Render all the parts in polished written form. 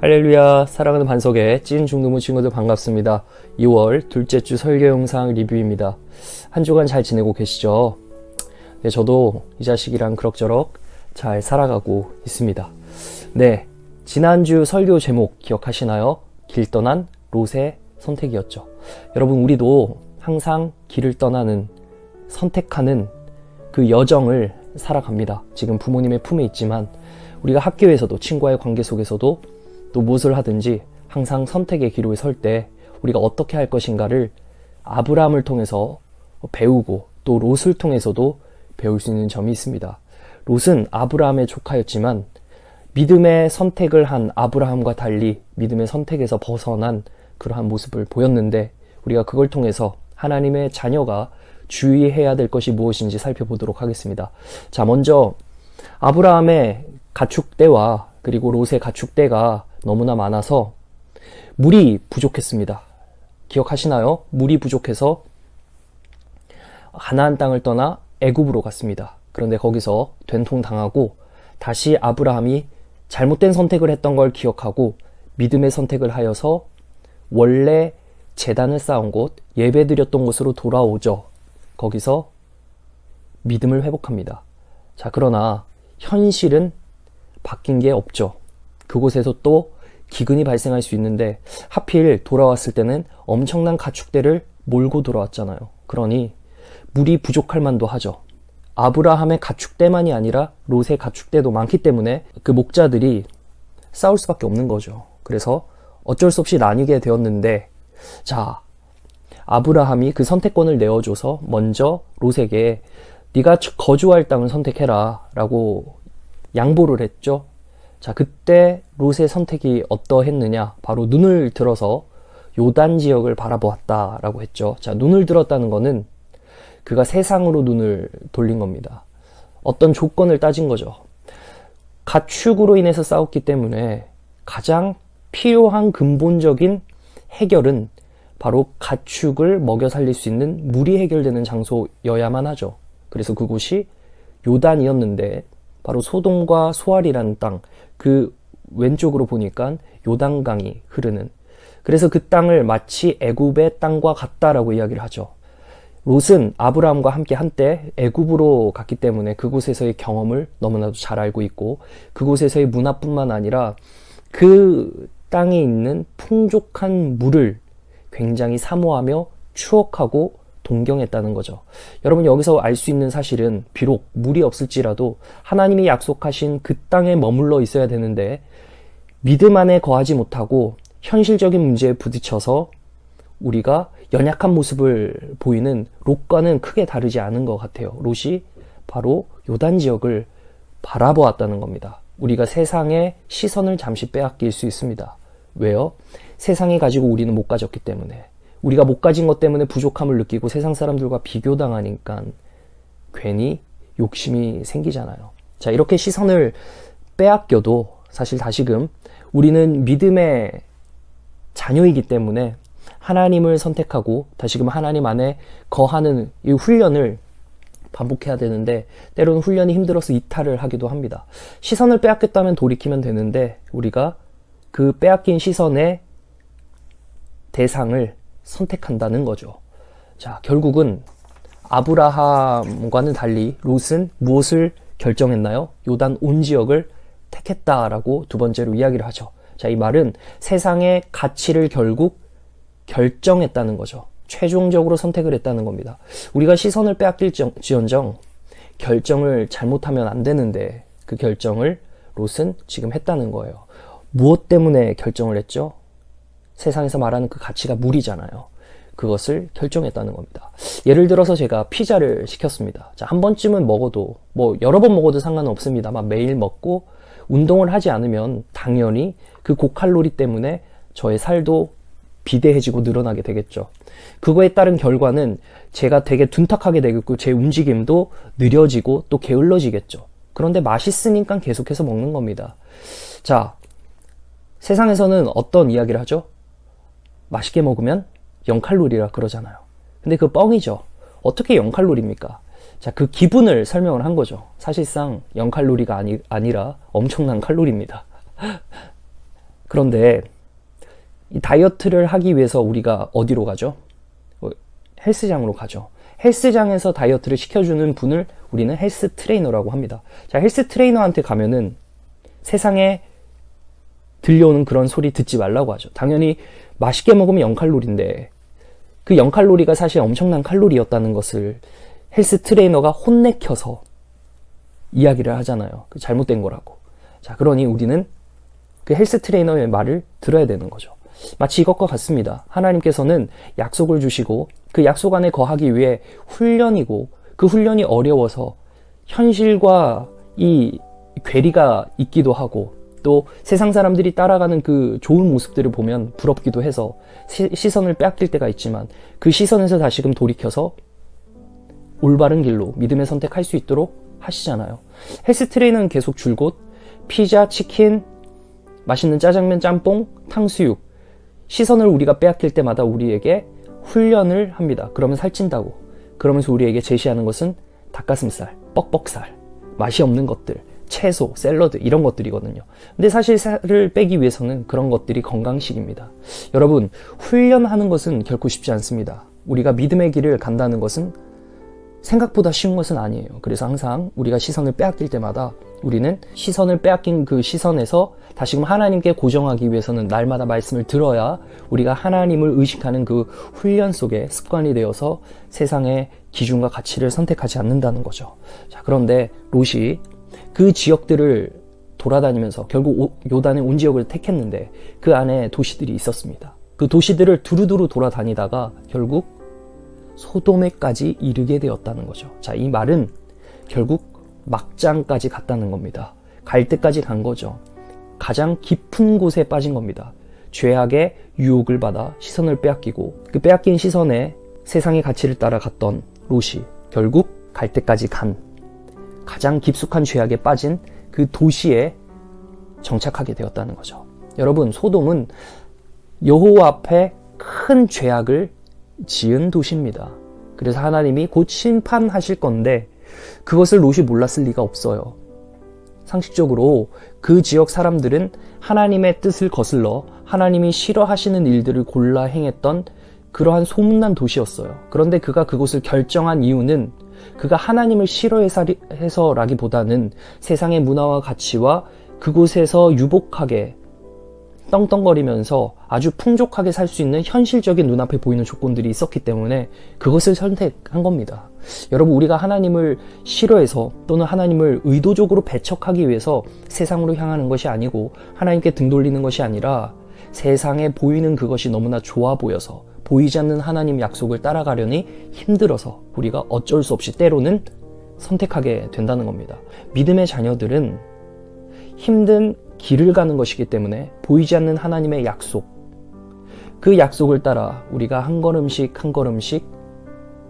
할렐루야, 사랑하는 반석의 찐 중등부 친구들 반갑습니다. 2월 둘째 주 설교 영상 리뷰입니다. 한 주간 잘 지내고 계시죠? 네, 저도 이 자식이랑 그럭저럭 잘 살아가고 있습니다. 네, 지난주 설교 제목 기억하시나요? 길 떠난 롯의 선택이었죠. 여러분, 우리도 항상 길을 떠나는, 선택하는 그 여정을 살아갑니다. 지금 부모님의 품에 있지만 우리가 학교에서도, 친구와의 관계 속에서도 또 무엇을 하든지 항상 선택의 기로에 설 때 우리가 어떻게 할 것인가를 아브라함을 통해서 배우고 또 롯을 통해서도 배울 수 있는 점이 있습니다. 롯은 아브라함의 조카였지만 믿음의 선택을 한 아브라함과 달리 믿음의 선택에서 벗어난 그러한 모습을 보였는데, 우리가 그걸 통해서 하나님의 자녀가 주의해야 될 것이 무엇인지 살펴보도록 하겠습니다. 자, 먼저 아브라함의 가축대와 그리고 롯의 가축대가 너무나 많아서 물이 부족했습니다. 기억하시나요? 물이 부족해서 가나안 땅을 떠나 애굽으로 갔습니다. 그런데 거기서 된통당하고 다시 아브라함이 잘못된 선택을 했던 걸 기억하고 믿음의 선택을 하여서 원래 제단을 쌓은 곳, 예배드렸던 곳으로 돌아오죠. 거기서 믿음을 회복합니다. 자, 그러나 현실은 바뀐 게 없죠. 그곳에서 또 기근이 발생할 수 있는데 하필 돌아왔을 때는 엄청난 가축대를 몰고 돌아왔잖아요. 그러니 물이 부족할 만도 하죠. 아브라함의 가축대만이 아니라 롯의 가축대도 많기 때문에 그 목자들이 싸울 수밖에 없는 거죠. 그래서 어쩔 수 없이 나뉘게 되었는데, 자, 아브라함이 그 선택권을 내어줘서 먼저 롯에게 네가 거주할 땅을 선택해라 라고 양보를 했죠. 자, 그때 롯의 선택이 어떠했느냐? 바로 눈을 들어서 요단 지역을 바라보았다 라고 했죠. 자, 눈을 들었다는 거는 그가 세상으로 눈을 돌린 겁니다. 어떤 조건을 따진 거죠. 가축으로 인해서 싸웠기 때문에 가장 필요한 근본적인 해결은 바로 가축을 먹여 살릴 수 있는 물이 해결되는 장소여야만 하죠. 그래서 그곳이 요단이었는데 바로 소돔과 소알이라는 땅, 그 왼쪽으로 보니까 요단강이 흐르는, 그래서 그 땅을 마치 애굽의 땅과 같다라고 이야기를 하죠. 롯은 아브라함과 함께 한때 애굽으로 갔기 때문에 그곳에서의 경험을 너무나도 잘 알고 있고, 그곳에서의 문화뿐만 아니라 그 땅에 있는 풍족한 물을 굉장히 사모하며 추억하고 동경했다는 거죠. 여러분, 여기서 알 수 있는 사실은 비록 물이 없을지라도 하나님이 약속하신 그 땅에 머물러 있어야 되는데 믿음 안에 거하지 못하고 현실적인 문제에 부딪혀서 우리가 연약한 모습을 보이는 롯과는 크게 다르지 않은 것 같아요. 롯이 바로 요단 지역을 바라보았다는 겁니다. 우리가 세상의 시선을 잠시 빼앗길 수 있습니다. 왜요? 세상이 가지고 우리는 못 가졌기 때문에. 우리가 못 가진 것 때문에 부족함을 느끼고 세상 사람들과 비교당하니까 괜히 욕심이 생기잖아요. 자, 이렇게 시선을 빼앗겨도 사실 다시금 우리는 믿음의 자녀이기 때문에 하나님을 선택하고 다시금 하나님 안에 거하는 이 훈련을 반복해야 되는데, 때로는 훈련이 힘들어서 이탈을 하기도 합니다. 시선을 빼앗겼다면 돌이키면 되는데 우리가 그 빼앗긴 시선의 대상을 선택한다는 거죠. 자, 결국은 아브라함과는 달리 롯은 무엇을 결정했나요? 요단 온 지역을 택했다라고 두 번째로 이야기를 하죠. 자, 이 말은 세상의 가치를 결국 결정했다는 거죠. 최종적으로 선택을 했다는 겁니다. 우리가 시선을 빼앗길지언정 결정을 잘못하면 안 되는데 그 결정을 롯은 지금 했다는 거예요. 무엇 때문에 결정을 했죠? 세상에서 말하는 그 가치가 물이잖아요. 그것을 결정했다는 겁니다. 예를 들어서 제가 피자를 시켰습니다. 자, 한 번쯤은 먹어도, 여러 번 먹어도 상관은 없습니다만 매일 먹고 운동을 하지 않으면 당연히 그 고칼로리 때문에 저의 살도 비대해지고 늘어나게 되겠죠. 그거에 따른 결과는 제가 되게 둔탁하게 되겠고 제 움직임도 느려지고 또 게을러지겠죠. 그런데 맛있으니까 계속해서 먹는 겁니다. 자, 세상에서는 어떤 이야기를 하죠? 맛있게 먹으면 0칼로리라 그러잖아요. 근데 그 뻥이죠. 어떻게 0칼로리입니까? 자, 그 기분을 설명을 한 거죠. 사실상 0칼로리가 아니라 엄청난 칼로리입니다. 그런데 이 다이어트를 하기 위해서 우리가 어디로 가죠? 헬스장으로 가죠. 헬스장에서 다이어트를 시켜주는 분을 우리는 헬스 트레이너라고 합니다. 자, 헬스 트레이너한테 가면은 세상에 들려오는 그런 소리 듣지 말라고 하죠. 당연히 맛있게 먹으면 0칼로리인데 그 0칼로리가 사실 엄청난 칼로리였다는 것을 헬스 트레이너가 혼내켜서 이야기를 하잖아요. 그 잘못된 거라고. 자, 그러니 우리는 그 헬스 트레이너의 말을 들어야 되는 거죠. 마치 이것과 같습니다. 하나님께서는 약속을 주시고 그 약속 안에 거하기 위해 훈련이고 그 훈련이 어려워서 현실과 이 괴리가 있기도 하고 또 세상 사람들이 따라가는 그 좋은 모습들을 보면 부럽기도 해서 시선을 빼앗길 때가 있지만 그 시선에서 다시금 돌이켜서 올바른 길로 믿음의 선택할 수 있도록 하시잖아요. 헬스 트레이너는 계속 줄곧 피자, 치킨, 맛있는 짜장면, 짬뽕, 탕수육 시선을 우리가 빼앗길 때마다 우리에게 훈련을 합니다. 그러면 살찐다고. 그러면서 우리에게 제시하는 것은 닭가슴살, 뻑뻑살, 맛이 없는 것들, 채소, 샐러드 이런 것들이거든요. 근데 사실 살을 빼기 위해서는 그런 것들이 건강식입니다. 여러분, 훈련하는 것은 결코 쉽지 않습니다. 우리가 믿음의 길을 간다는 것은 생각보다 쉬운 것은 아니에요. 그래서 항상 우리가 시선을 빼앗길 때마다 우리는 시선을 빼앗긴 그 시선에서 다시금 하나님께 고정하기 위해서는 날마다 말씀을 들어야 우리가 하나님을 의식하는 그 훈련 속에 습관이 되어서 세상의 기준과 가치를 선택하지 않는다는 거죠. 자, 그런데 롯이 그 지역들을 돌아다니면서 결국 요단의 온 지역을 택했는데 그 안에 도시들이 있었습니다. 그 도시들을 두루두루 돌아다니다가 결국 소돔에까지 이르게 되었다는 거죠. 자, 이 말은 결국 막장까지 갔다는 겁니다. 갈 때까지 간 거죠. 가장 깊은 곳에 빠진 겁니다. 죄악의 유혹을 받아 시선을 빼앗기고 그 빼앗긴 시선에 세상의 가치를 따라 갔던 롯이 결국 갈 때까지 간 가장 깊숙한 죄악에 빠진 그 도시에 정착하게 되었다는 거죠. 여러분, 소돔은 여호와 앞에 큰 죄악을 지은 도시입니다. 그래서 하나님이 곧 심판하실 건데 그것을 롯이 몰랐을 리가 없어요. 상식적으로 그 지역 사람들은 하나님의 뜻을 거슬러 하나님이 싫어하시는 일들을 골라 행했던 그러한 소문난 도시였어요. 그런데 그가 그곳을 결정한 이유는 그가 하나님을 싫어해서라기보다는 세상의 문화와 가치와 그곳에서 유복하게 떵떵거리면서 아주 풍족하게 살 수 있는 현실적인 눈앞에 보이는 조건들이 있었기 때문에 그것을 선택한 겁니다. 여러분, 우리가 하나님을 싫어해서 또는 하나님을 의도적으로 배척하기 위해서 세상으로 향하는 것이 아니고 하나님께 등 돌리는 것이 아니라 세상에 보이는 그것이 너무나 좋아 보여서 보이지 않는 하나님 약속을 따라가려니 힘들어서 우리가 어쩔 수 없이 때로는 선택하게 된다는 겁니다. 믿음의 자녀들은 힘든 길을 가는 것이기 때문에 보이지 않는 하나님의 약속, 그 약속을 따라 우리가 한 걸음씩 한 걸음씩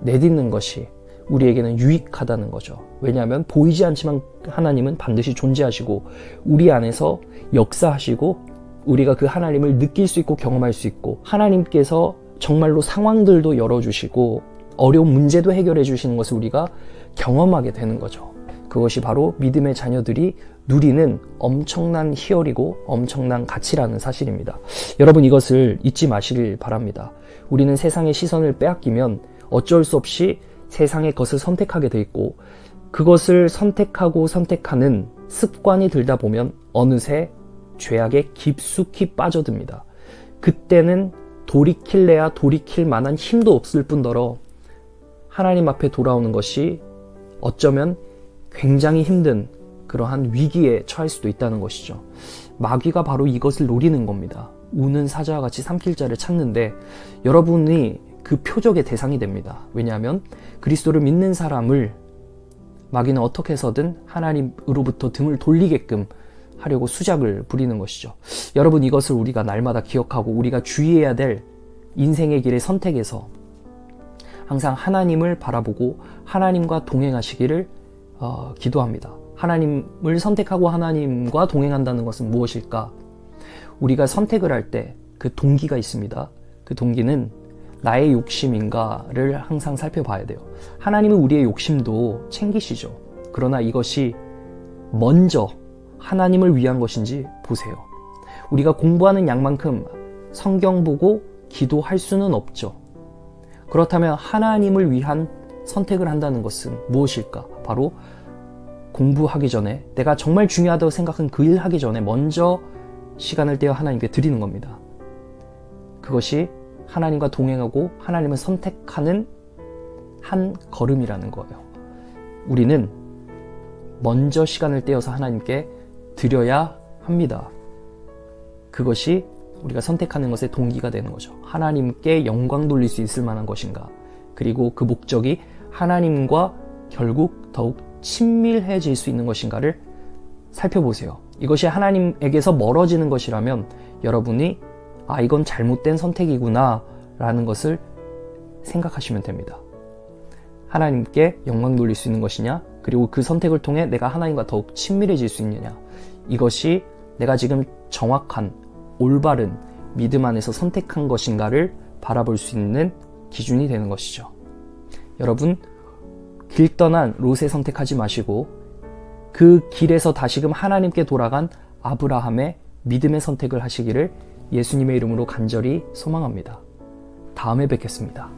내딛는 것이 우리에게는 유익하다는 거죠. 왜냐하면 보이지 않지만 하나님은 반드시 존재하시고 우리 안에서 역사하시고 우리가 그 하나님을 느낄 수 있고 경험할 수 있고 하나님께서 정말로 상황들도 열어주시고 어려운 문제도 해결해 주시는 것을 우리가 경험하게 되는 거죠. 그것이 바로 믿음의 자녀들이 누리는 엄청난 희열이고 엄청난 가치라는 사실입니다. 여러분, 이것을 잊지 마시길 바랍니다. 우리는 세상의 시선을 빼앗기면 어쩔 수 없이 세상의 것을 선택하게 돼 있고 그것을 선택하고 선택하는 습관이 들다 보면 어느새 죄악에 깊숙이 빠져듭니다. 그때는 돌이킬래야 돌이킬 만한 힘도 없을 뿐더러 하나님 앞에 돌아오는 것이 어쩌면 굉장히 힘든 그러한 위기에 처할 수도 있다는 것이죠. 마귀가 바로 이것을 노리는 겁니다. 우는 사자와 같이 삼킬 자를 찾는데 여러분이 그 표적의 대상이 됩니다. 왜냐하면 그리스도를 믿는 사람을 마귀는 어떻게 해서든 하나님으로부터 등을 돌리게끔 하려고 수작을 부리는 것이죠. 여러분, 이것을 우리가 날마다 기억하고 우리가 주의해야 될 인생의 길의 선택에서 항상 하나님을 바라보고 하나님과 동행하시기를 기도합니다. 하나님을 선택하고 하나님과 동행한다는 것은 무엇일까? 우리가 선택을 할 때 그 동기가 있습니다. 그 동기는 나의 욕심인가를 항상 살펴봐야 돼요. 하나님은 우리의 욕심도 챙기시죠. 그러나 이것이 먼저 하나님을 위한 것인지 보세요. 우리가 공부하는 양만큼 성경 보고 기도할 수는 없죠. 그렇다면 하나님을 위한 선택을 한다는 것은 무엇일까? 바로 공부하기 전에, 내가 정말 중요하다고 생각한 그 일 하기 전에 먼저 시간을 떼어 하나님께 드리는 겁니다. 그것이 하나님과 동행하고 하나님을 선택하는 한 걸음이라는 거예요. 우리는 먼저 시간을 떼어서 하나님께 드려야 합니다. 그것이 우리가 선택하는 것의 동기가 되는 거죠. 하나님께 영광 돌릴 수 있을 만한 것인가? 그리고 그 목적이 하나님과 결국 더욱 친밀해질 수 있는 것인가를 살펴보세요. 이것이 하나님에게서 멀어지는 것이라면 여러분이 이건 잘못된 선택이구나 라는 것을 생각하시면 됩니다. 하나님께 영광 돌릴 수 있는 것이냐, 그리고 그 선택을 통해 내가 하나님과 더욱 친밀해질 수 있느냐, 이것이 내가 지금 정확한 올바른 믿음 안에서 선택한 것인가를 바라볼 수 있는 기준이 되는 것이죠. 여러분, 길 떠난 롯의 선택하지 마시고 그 길에서 다시금 하나님께 돌아간 아브라함의 믿음의 선택을 하시기를 예수님의 이름으로 간절히 소망합니다. 다음에 뵙겠습니다.